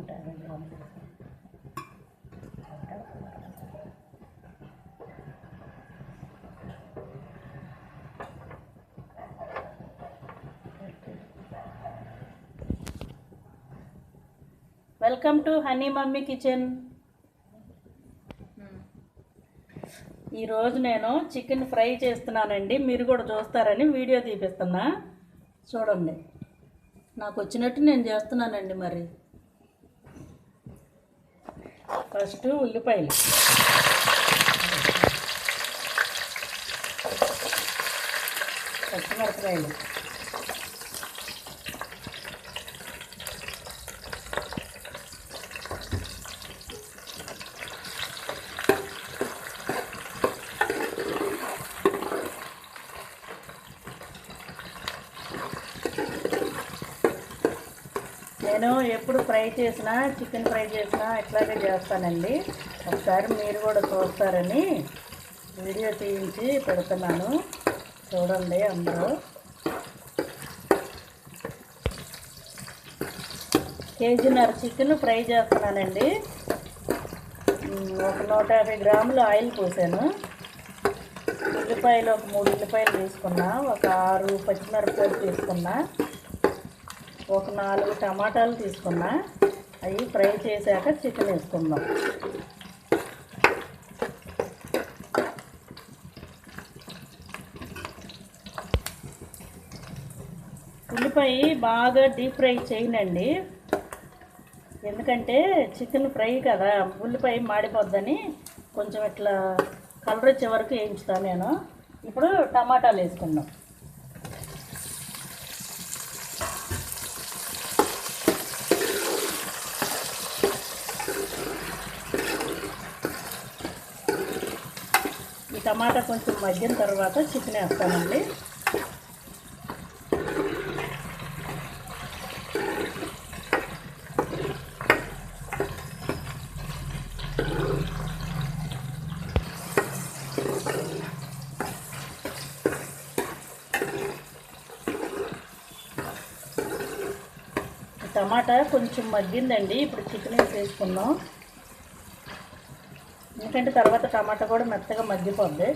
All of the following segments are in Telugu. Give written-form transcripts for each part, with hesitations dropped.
150 గ్రాములు. Welcome to honey mummy kitchen. ఈరోజు నేను చికెన్ ఫ్రై చేస్తున్నానండి. మీరు కూడా చూస్తారని వీడియో తీపిస్తున్నా, చూడండి. నాకు వచ్చినట్టు నేను చేస్తున్నానండి. మరి ఫస్ట్ ఉల్లిపాయలు, పచ్చిమిరపకాయలు, నేను ఎప్పుడు ఫ్రై చేసినా, చికెన్ ఫ్రై చేసినా ఇట్లాగే చేస్తానండి. ఒకసారి మీరు కూడా చూస్తారని వీడియో తీయించి పెడుతున్నాను, చూడండి. అందరూ కేజీన్నర చికెన్ ఫ్రై చేస్తున్నానండి. ఒక 150 గ్రాములు ఆయిల్ పోసాను. ఉల్లిపాయలు ఒక 3 ఉల్లిపాయలు తీసుకున్నా, ఒక 6 పచ్చిమిరపకాయలు తీసుకున్నా, ఒక 4 టమాటాలు తీసుకున్నా. అవి ఫ్రై చేశాక చికెన్ వేసుకుందాం. ఉల్లిపాయ బాగా డీప్ ఫ్రై చేయనండి, ఎందుకంటే చికెన్ ఫ్రై కదా, ఉల్లిపాయ మాడిపోద్దని కొంచెం ఇట్లా కలర్ వచ్చే వరకు వేయించుతాను నేను. ఇప్పుడు టమాటాలు వేసుకుందాం. ఈ టమాటా కొంచెం మగ్గిన తర్వాత చికెన్ వేస్తానండి. టమాటా కొంచెం మగ్గిందండి. ఇప్పుడు చికెన్ వేసుకుందాం, ఎందుకంటే తర్వాత టమాటా కూడా మెత్తగా మగ్గిపోద్ది.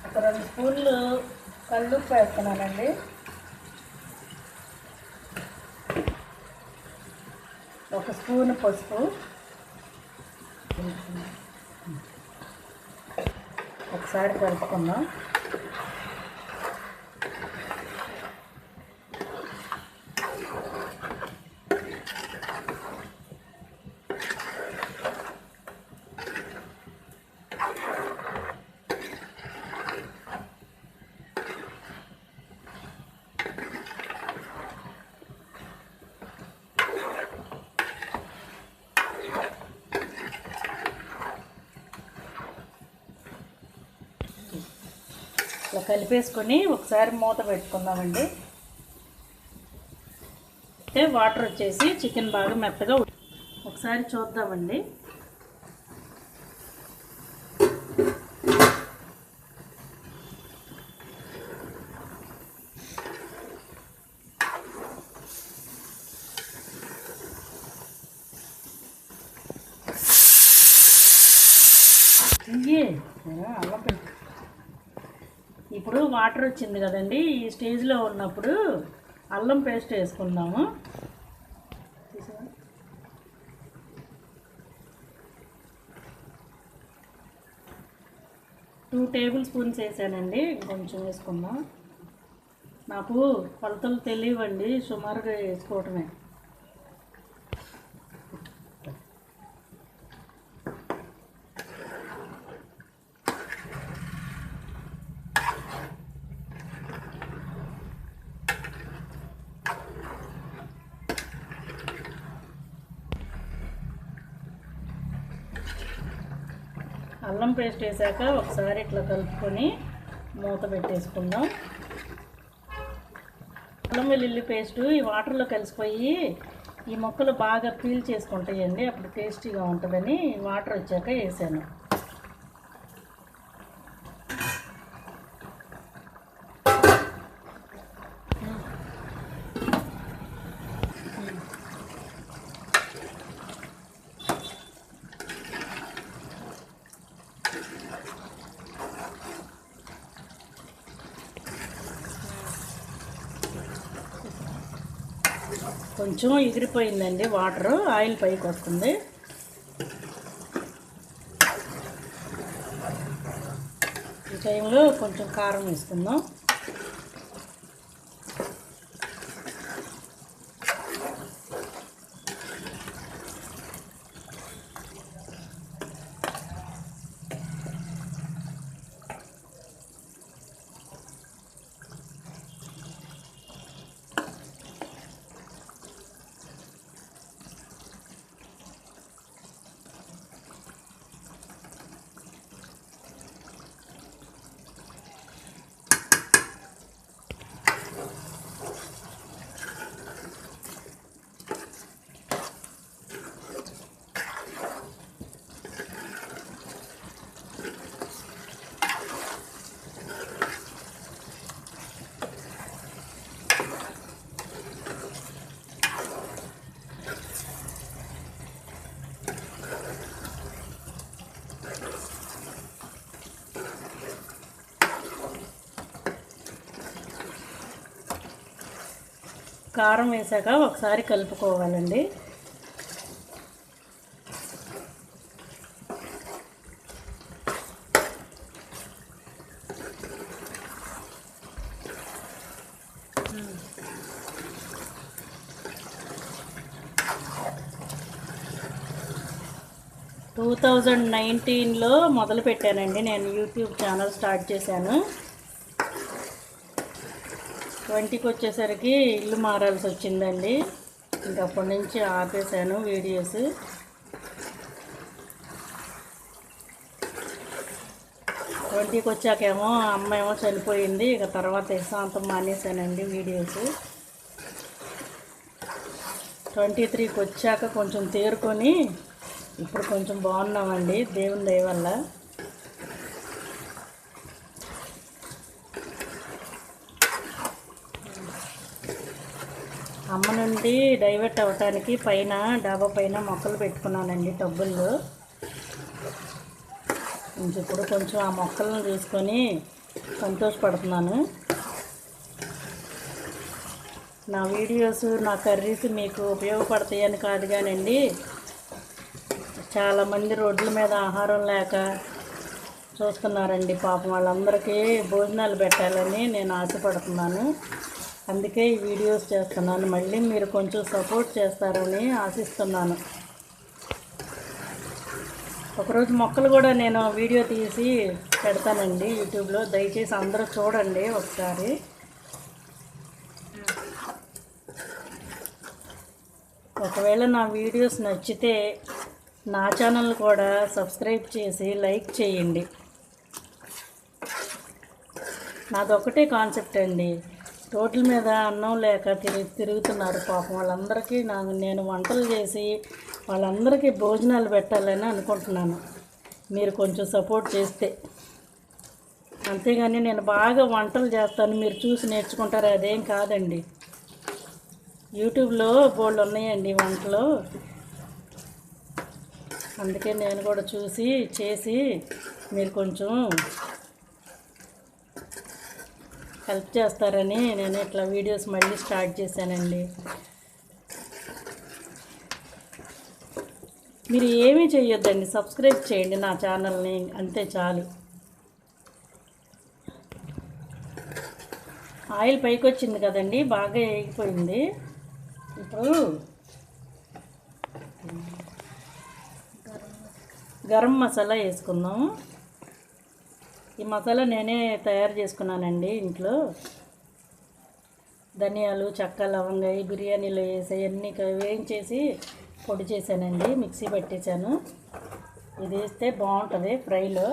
ఒక 2 స్పూన్లు కల్లుప్పు వేస్తున్నానండి. ఒక స్పూను పసుపు, ఒకసారి కలుపుకుందాం. ఇలా కలిపేసుకొని ఒకసారి మూత పెట్టుకుందామండి. అంటే వాటర్ వచ్చేసి చికెన్ బాగా మెత్తగా ఒకసారి చూద్దామండి. అల్లం ఇప్పుడు వాటర్ వచ్చింది కదండి, ఈ స్టేజ్లో ఉన్నప్పుడు అల్లం పేస్ట్ వేసుకుందాము. 2 టేబుల్ స్పూన్స్ వేసానండి. కొంచెం వేసుకుందాం. నాకు కొలతలు తెలియవండి, సుమారుగా వేసుకోవటమే. అల్లం పేస్ట్ వేసాక ఒకసారి ఇట్లా కలుపుకొని మూత పెట్టేసుకుందాం. అల్లం వెల్లుల్లి పేస్టు ఈ వాటర్లో కలిసిపోయి ఈ మొక్కలు బాగా పీల్ చేసుకుంటాయండి, అప్పుడు టేస్టీగా ఉంటుందని వాటర్ వచ్చాక వేసాను. కొంచెం ఎగిరిపోయిందండి వాటరు, ఆయిల్ పైకి వస్తుంది. ఈ టైంలో కొంచెం కారం వేసుకుందాం. కారం వేసాక ఒకసారి కలుపుకోవాలండి. టూ 2019లో మొదలు పెట్టానండి నేను యూట్యూబ్ ఛానల్ స్టార్ట్ చేశాను. 20కి వచ్చేసరికి ఇల్లు మారాల్సి వచ్చిందండి, ఇంకా అప్పటి నుంచి ఆపేసాను వీడియోస్. 20కి వచ్చాకేమో అమ్మ ఏమో చనిపోయింది, ఇక తర్వాత యశాంతం మానేశానండి వీడియోస్. 23కి వచ్చాక కొంచెం తేరుకొని ఇప్పుడు కొంచెం బాగున్నామండి దేవుని దయ వల్ల. అమ్మ నుండి డైవర్ట్ అవ్వటానికి పైన డాబా పైన మొక్కలు పెట్టుకున్నానండి టబ్బుల్లో. ఇప్పుడు కొంచెం ఆ మొక్కలను చూసుకొని సంతోషపడుతున్నాను. నా వీడియోస్, నా కర్రీస్ మీకు ఉపయోగపడతాయని కాదు కానండి, చాలామంది రోడ్ల మీద ఆహారం లేక చూస్తున్నారండి పాపం, వాళ్ళందరికీ భోజనాలు పెట్టాలని నేను ఆశపడుతున్నాను. అందుకే ఈ వీడియోస్ చేస్తున్నాను. మళ్ళీ మీరు కొంచెం సపోర్ట్ చేస్తారని ఆశిస్తున్నాను. ఒకరోజు మొక్కలు కూడా నేను వీడియో తీసి పెడతానండి యూట్యూబ్లో, దయచేసి అందరూ చూడండి ఒకసారి. ఒకవేళ నా వీడియోస్ నచ్చితే నా ఛానల్ కూడా సబ్స్క్రైబ్ చేసి లైక్ చేయండి. నాదొకటే కాన్సెప్ట్ అండి, రోడ్ల మీద అన్నం లేక తిరుగుతున్నారు పాపం, వాళ్ళందరికీ నేను వంటలు చేసి వాళ్ళందరికీ భోజనాలు పెట్టాలని అనుకుంటున్నాను. మీరు కొంచెం సపోర్ట్ చేస్తే, అంతేగాని నేను బాగా వంటలు చేస్తాను మీరు చూసి నేర్చుకుంటారు అదేం కాదండి. యూట్యూబ్లో బోల్డ్ ఉన్నాయండి వంటలు, అందుకే నేను కూడా చూసి చేసి మీరు కొంచెం హెల్ప్ చేస్తారని నేను ఇట్లా వీడియోస్ మళ్ళీ స్టార్ట్ చేశానండి. మీరు ఏమీ చేయొద్దండి, సబ్స్క్రైబ్ చేయండి నా ఛానల్ని, అంతే చాలు. ఆయిల్ పైకి వచ్చింది కదండి, బాగా వేగిపోయింది. ఇప్పుడు గరం మసాలా వేసుకుందాం. ఈ మసాలా నేనే తయారు చేసుకున్నానండి ఇంట్లో. ధనియాలు, చెక్క, లవంగా బిర్యానీలో వేసి అన్నీ వేయించేసి పొడి చేశానండి, మిక్సీ పట్టేశాను. ఇది వేస్తే బాగుంటుంది ఫ్రైలో.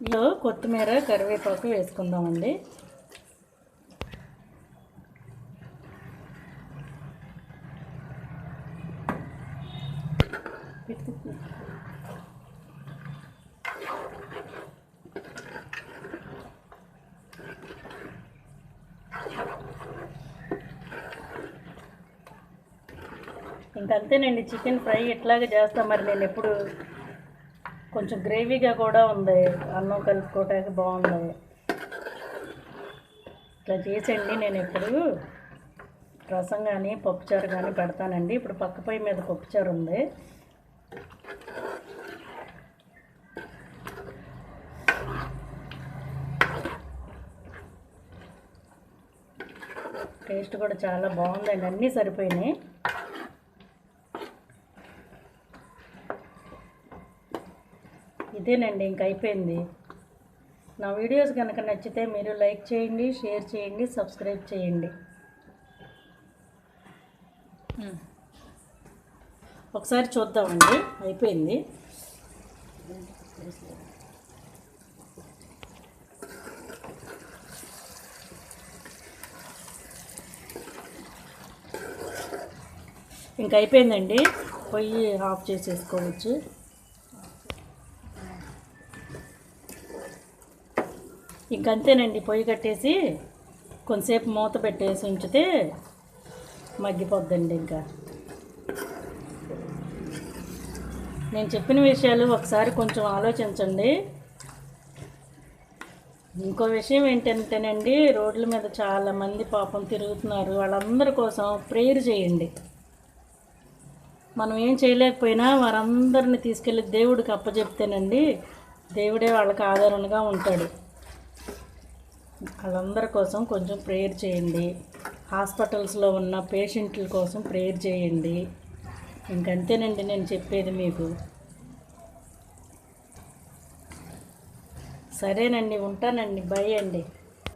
ఇందులో కొత్తిమీర కరివేపాకు వేసుకుందామండి. ఇంకంతేనండి, చికెన్ ఫ్రై ఇట్లాగే చేస్తాం. మరి నేను ఎప్పుడు కొంచెం గ్రేవీగా కూడా ఉంది, అన్నం కలుపుకోవటానికి బాగుంది. ఇట్లా చేసండి. నేను ఎప్పుడు రసం కానీ పప్పుచారు కానీ పెడతానండి. ఇప్పుడు పక్క పొయ్యి మీద పప్పుచారు ఉంది. టేస్ట్ కూడా చాలా బాగుందండి, అన్నీ సరిపోయినాయి. ఇదేనండి, ఇంక అయిపోయింది. నా వీడియోస్ కనుక నచ్చితే మీరు లైక్ చేయండి, షేర్ చేయండి, సబ్స్క్రైబ్ చేయండి. ఒకసారి చూద్దామండి, అయిపోయింది. ఇంక అయిపోయిందండి, పొయ్యి ఆఫ్ చేసేసుకోవచ్చు. ఇంకంతేనండి, పొయ్యి కట్టేసి కొంతసేపు మూత పెట్టేసి ఉంచితే మగ్గిపోద్దండి. ఇంకా నేను చెప్పిన విషయాలు ఒకసారి కొంచెం ఆలోచించండి. ఇంకో విషయం ఏంటంటేనండి, రోడ్ల మీద చాలామంది పాపం తిరుగుతున్నారు. వాళ్ళందరి కోసం ప్రేయర్ చేయండి. మనం ఏం చేయలేకపోయినా వారందరిని తీసుకెళ్ళి దేవుడికి అప్పచెప్తేనండి, దేవుడే వాళ్ళకి ఆదరణగా ఉంటాడు. వాళ్ళందరి కోసం కొంచెం ప్రేయర్ చేయండి. హాస్పిటల్స్లో ఉన్న పేషెంట్ల కోసం ప్రేయర్ చేయండి. ఇంకంతేనండి నేను చెప్పేది మీకు. సరేనండి, ఉంటానండి. బై అండి.